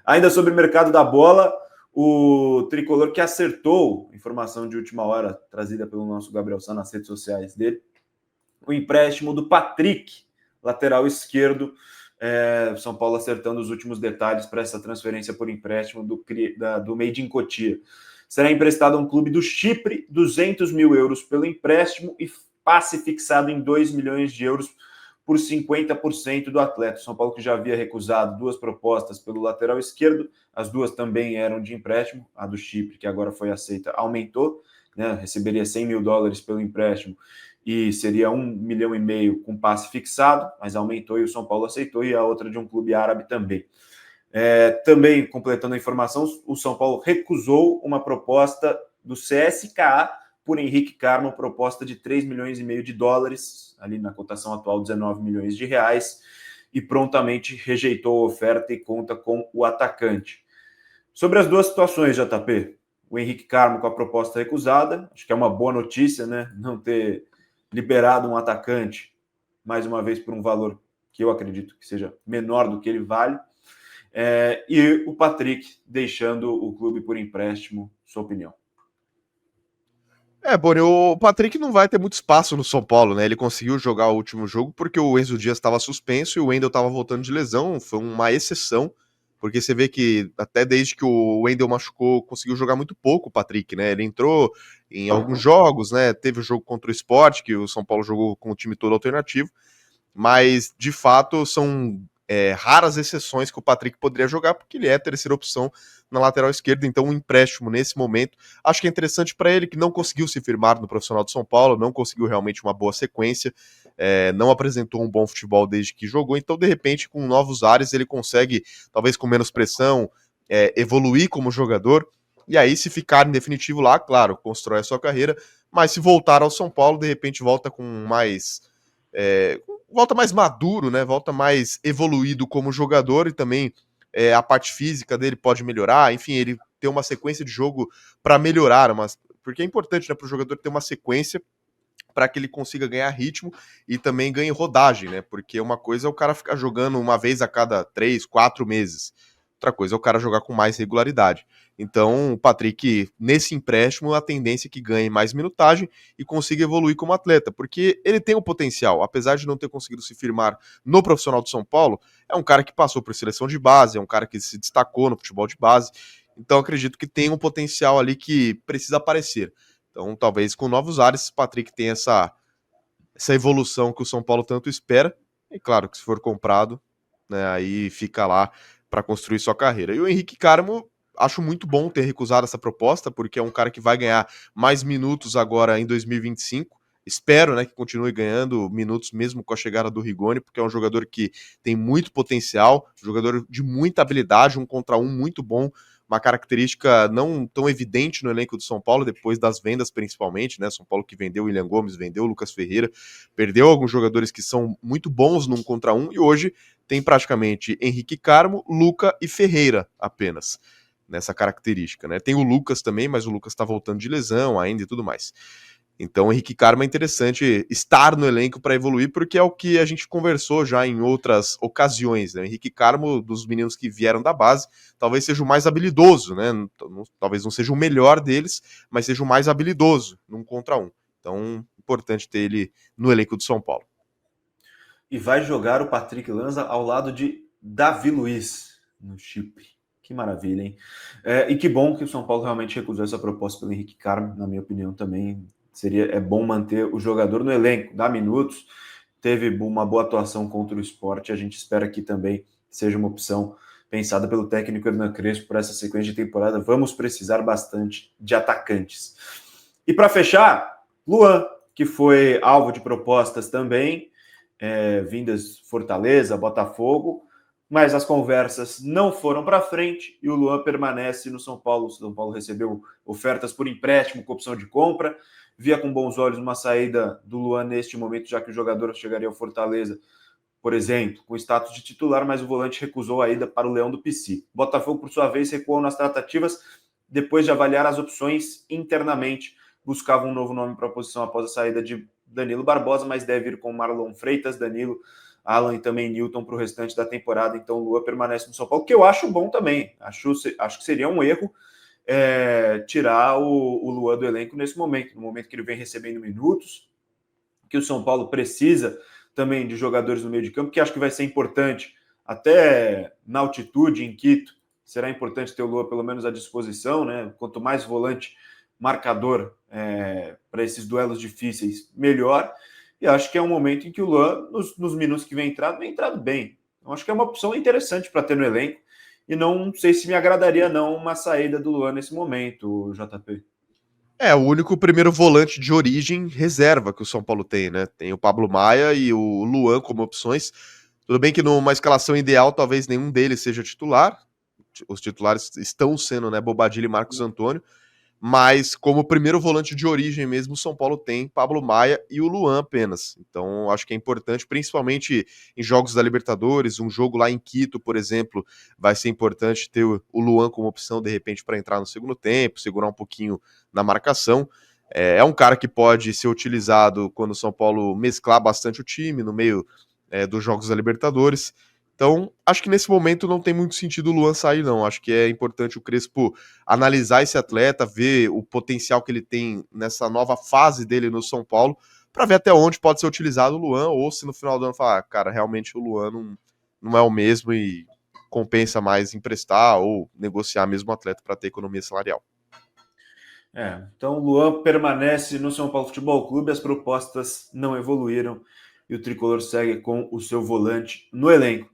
Ainda sobre o mercado da bola, o tricolor que acertou, informação de última hora trazida pelo nosso Gabriel Sá nas redes sociais dele, o empréstimo do Patrick, lateral esquerdo. São Paulo acertando os últimos detalhes para essa transferência por empréstimo do Made in Cotia. Será emprestado a um clube do Chipre, 200 mil euros pelo empréstimo e passe fixado em 2 milhões de euros por 50% do atleta. São Paulo que já havia recusado 2 propostas pelo lateral esquerdo, as 2 também eram de empréstimo, a do Chipre, que agora foi aceita, aumentou, né? Receberia 100 mil dólares pelo empréstimo e seria 1,5 milhão com passe fixado, mas aumentou e o São Paulo aceitou, e a outra de um clube árabe também. Também, completando a informação, o São Paulo recusou uma proposta do CSKA por Henrique Carmo, proposta de 3,5 milhões de dólares, ali na cotação atual 19 milhões de reais, e prontamente rejeitou a oferta e conta com o atacante. Sobre as duas situações, JP, o Henrique Carmo com a proposta recusada, acho que é uma boa notícia, né? Não ter liberado um atacante, mais uma vez, por um valor que eu acredito que seja menor do que ele vale. E o Patrick deixando o clube por empréstimo, sua opinião? Boni, o Patrick não vai ter muito espaço no São Paulo, né? Ele conseguiu jogar o último jogo porque o Enzo Dias estava suspenso e o Wendel estava voltando de lesão. Foi uma exceção, porque você vê que até desde que o Wendel machucou, conseguiu jogar muito pouco o Patrick, né? Ele entrou em alguns jogos, né? Teve o jogo contra o Sport, que o São Paulo jogou com o time todo alternativo, mas de fato são raras exceções que o Patrick poderia jogar, porque ele é a terceira opção na lateral esquerda, então um empréstimo nesse momento, acho que é interessante para ele, que não conseguiu se firmar no profissional de São Paulo, não conseguiu realmente uma boa sequência, não apresentou um bom futebol desde que jogou, então de repente com novos ares ele consegue, talvez com menos pressão, evoluir como jogador, e aí se ficar em definitivo lá, claro, constrói a sua carreira, mas se voltar ao São Paulo, de repente volta com mais... volta mais maduro, né? Volta mais evoluído como jogador e também a parte física dele pode melhorar. Enfim, ele tem uma sequência de jogo para melhorar, porque é importante, né, para o jogador ter uma sequência para que ele consiga ganhar ritmo e também ganhe rodagem, né? Porque uma coisa é o cara ficar jogando uma vez a cada 3, 4 meses. Outra coisa é o cara jogar com mais regularidade. Então, o Patrick, nesse empréstimo, a tendência é que ganhe mais minutagem e consiga evoluir como atleta, porque ele tem o potencial, apesar de não ter conseguido se firmar no profissional de São Paulo, é um cara que passou por seleção de base, é um cara que se destacou no futebol de base, então acredito que tem um potencial ali que precisa aparecer. Então, talvez com novos ares, o Patrick tenha essa evolução que o São Paulo tanto espera, e claro que se for comprado, né, aí fica lá para construir sua carreira. E o Henrique Carmo, acho muito bom ter recusado essa proposta, porque é um cara que vai ganhar mais minutos agora em 2025. Espero, né, que continue ganhando minutos mesmo com a chegada do Rigoni, porque é um jogador que tem muito potencial, jogador de muita habilidade, um contra um muito bom, uma característica não tão evidente no elenco do São Paulo, depois das vendas principalmente, né? São Paulo que vendeu o William Gomes, vendeu o Lucas Ferreira, perdeu alguns jogadores que são muito bons num contra um, e hoje tem praticamente Henrique Carmo, Luca e Ferreira apenas nessa característica, né? Tem o Lucas também, mas o Lucas tá voltando de lesão ainda e tudo mais. Então, o Henrique Carmo é interessante estar no elenco para evoluir, porque é o que a gente conversou já em outras ocasiões, né? O Henrique Carmo, dos meninos que vieram da base, talvez seja o mais habilidoso, né? Talvez não seja o melhor deles, mas seja o mais habilidoso num contra um. Então, importante ter ele no elenco do São Paulo. E vai jogar o Patrick Lanza ao lado de Davi Luiz, no Chipre. Que maravilha, hein? E que bom que o São Paulo realmente recusou essa proposta pelo Henrique Carmo, na minha opinião também. É bom manter o jogador no elenco, dá minutos, teve uma boa atuação contra o Sport, a gente espera que também seja uma opção pensada pelo técnico Hernan Crespo para essa sequência de temporada. Vamos precisar bastante de atacantes. E para fechar, Luan, que foi alvo de propostas também, vindas Fortaleza, Botafogo, mas as conversas não foram para frente e o Luan permanece no São Paulo. O São Paulo recebeu ofertas por empréstimo com opção de compra, via com bons olhos uma saída do Luan neste momento, já que o jogador chegaria ao Fortaleza, por exemplo, com status de titular, mas o volante recusou a ida para o Leão do Pici. Botafogo, por sua vez, recuou nas tratativas depois de avaliar as opções internamente, buscava um novo nome para a posição após a saída de Danilo Barbosa, mas deve ir com Marlon Freitas. Danilo Alan e também Newton para o restante da temporada. Então o Luan permanece no São Paulo, que eu acho bom também. Acho que seria um erro tirar o Luan do elenco nesse momento, no momento que ele vem recebendo minutos, que o São Paulo precisa também de jogadores no meio de campo, que acho que vai ser importante, até na altitude, em Quito, será importante ter o Luan pelo menos à disposição, né? Quanto mais volante marcador para esses duelos difíceis, melhor. E acho que é um momento em que o Luan, nos minutos que vem entrado bem. Então, acho que é uma opção interessante para ter no elenco. E não sei se me agradaria não uma saída do Luan nesse momento, JP. É, o único primeiro volante de origem reserva que o São Paulo tem, né? Tem o Pablo Maia e o Luan como opções. Tudo bem que numa escalação ideal, talvez nenhum deles seja titular. Os titulares estão sendo, né, Bobadilla e Marcos Antônio. Mas como primeiro volante de origem mesmo, o São Paulo tem Pablo Maia e o Luan apenas. Então acho que é importante, principalmente em jogos da Libertadores, um jogo lá em Quito, por exemplo, vai ser importante ter o Luan como opção de repente para entrar no segundo tempo, segurar um pouquinho na marcação. É um cara que pode ser utilizado quando o São Paulo mesclar bastante o time no meio dos jogos da Libertadores. Então, acho que nesse momento não tem muito sentido o Luan sair, não. Acho que é importante o Crespo analisar esse atleta, ver o potencial que ele tem nessa nova fase dele no São Paulo, para ver até onde pode ser utilizado o Luan, ou se no final do ano falar, cara, realmente o Luan não é o mesmo e compensa mais emprestar ou negociar mesmo o atleta para ter economia salarial. Então o Luan permanece no São Paulo Futebol Clube, as propostas não evoluíram e o Tricolor segue com o seu volante no elenco.